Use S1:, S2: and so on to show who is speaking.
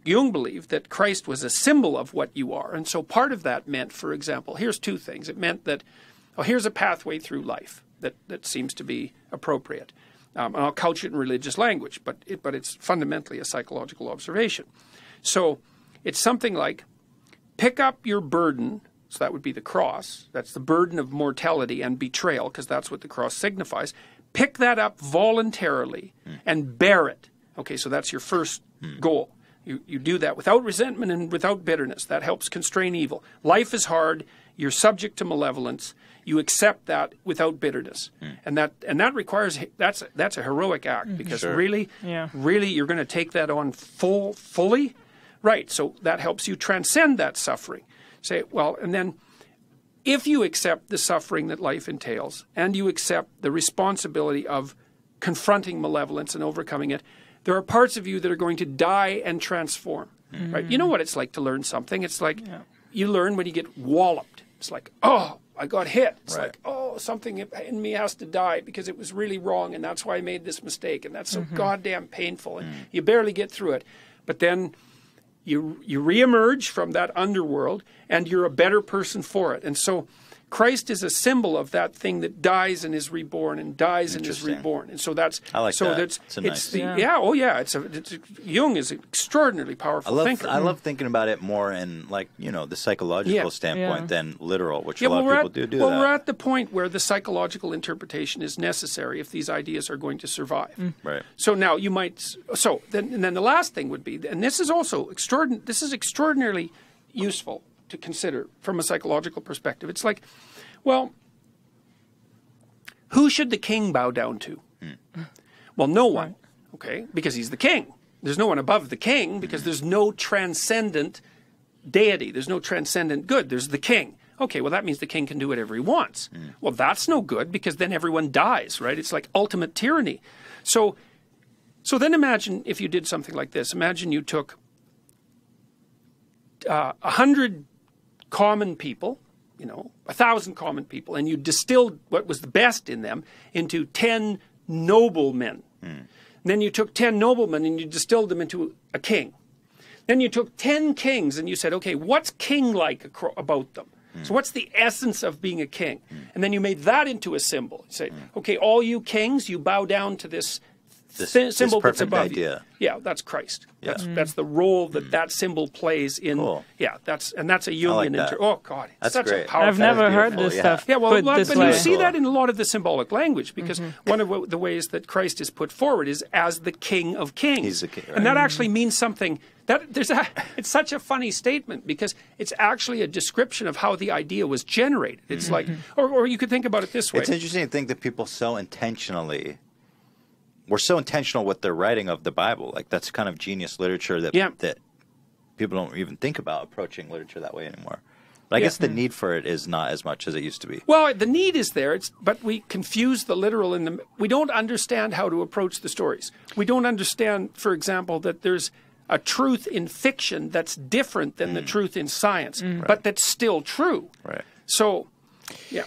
S1: Jung believed that Christ was a symbol of what you are. And so part of that meant, for example, here's two things. It meant that, here's a pathway through life that seems to be appropriate. And I'll couch it in religious language, but it's fundamentally a psychological observation. So it's something like, pick up your burden, so that would be the cross. That's the burden of mortality and betrayal, because that's what the cross signifies. Pick that up voluntarily and bear it. Okay, so that's your first goal. You do that without resentment and without bitterness. That helps constrain evil. Life is hard. You're subject to malevolence. You accept that without bitterness, and that requires that's a heroic act, because really you're going to take that on fully, right? So that helps you transcend that suffering. Say, well, and then if you accept the suffering that life entails, and you accept the responsibility of confronting malevolence and overcoming it, there are parts of you that are going to die and transform, right? You know what it's like to learn something. It's like you learn when you get walloped. It's like, oh, I got hit. It's like, oh, something in me has to die because it was really wrong, and that's why I made this mistake, and that's so goddamn painful, and you barely get through it. But then you reemerge from that underworld, and you're a better person for it. And so Christ is a symbol of that thing that dies and is reborn, and dies and is reborn. And so that's
S2: I like
S1: so
S2: that.
S1: that's
S2: it's nice.
S1: Jung is an extraordinarily powerful thinker.
S2: I love thinking about it more in the psychological standpoint than literal, which a lot of people do
S1: well,
S2: that.
S1: we're at the point where the psychological interpretation is necessary if these ideas are going to survive.
S2: Right.
S1: So now you might. So then the last thing would be, and this is also extraordinarily useful to consider from a psychological perspective. It's like, well, who should the king bow down to? Well, no one, okay, because he's the king. There's no one above the king, because there's no transcendent deity. There's no transcendent good. There's the king. Okay, well, that means the king can do whatever he wants. Well, that's no good, because then everyone dies, right? It's like ultimate tyranny. So then imagine if you did something like this. Imagine you took 100 common people, 1,000 common people, and you distilled what was the best in them into 10 noblemen. Then you took 10 noblemen and you distilled them into a king. Then you took 10 kings and you said, okay, what's king-like about them? So what's the essence of being a king? And then you made that into a symbol. You say, okay, all you kings, you bow down to this symbol that's above
S2: idea.
S1: You. Yeah, that's Christ. Yeah. That's the role that symbol plays in.
S2: Cool.
S1: Yeah, that's a Jungian.
S2: Oh
S1: God,
S2: that's
S1: such
S2: great.
S1: a powerful.
S3: I've never heard this stuff.
S1: Yeah, well,
S3: but
S1: you see that in a lot of the symbolic language, because one of the ways that Christ is put forward is as the King of Kings.
S2: He's the king, right?
S1: And that actually means something. It's such a funny statement, because it's actually a description of how the idea was generated. It's like, or you could think about it this way.
S2: It's interesting to think that people we're so intentional with their writing of the Bible. Like, that's kind of genius literature that people don't even think about approaching literature that way anymore. But I guess the need for it is not as much as it used to be.
S1: Well, the need is there, but we confuse the literal and we don't understand how to approach the stories. We don't understand, for example, that there's a truth in fiction that's different than the truth in science, but that's still true.
S2: Right.
S1: So, yeah.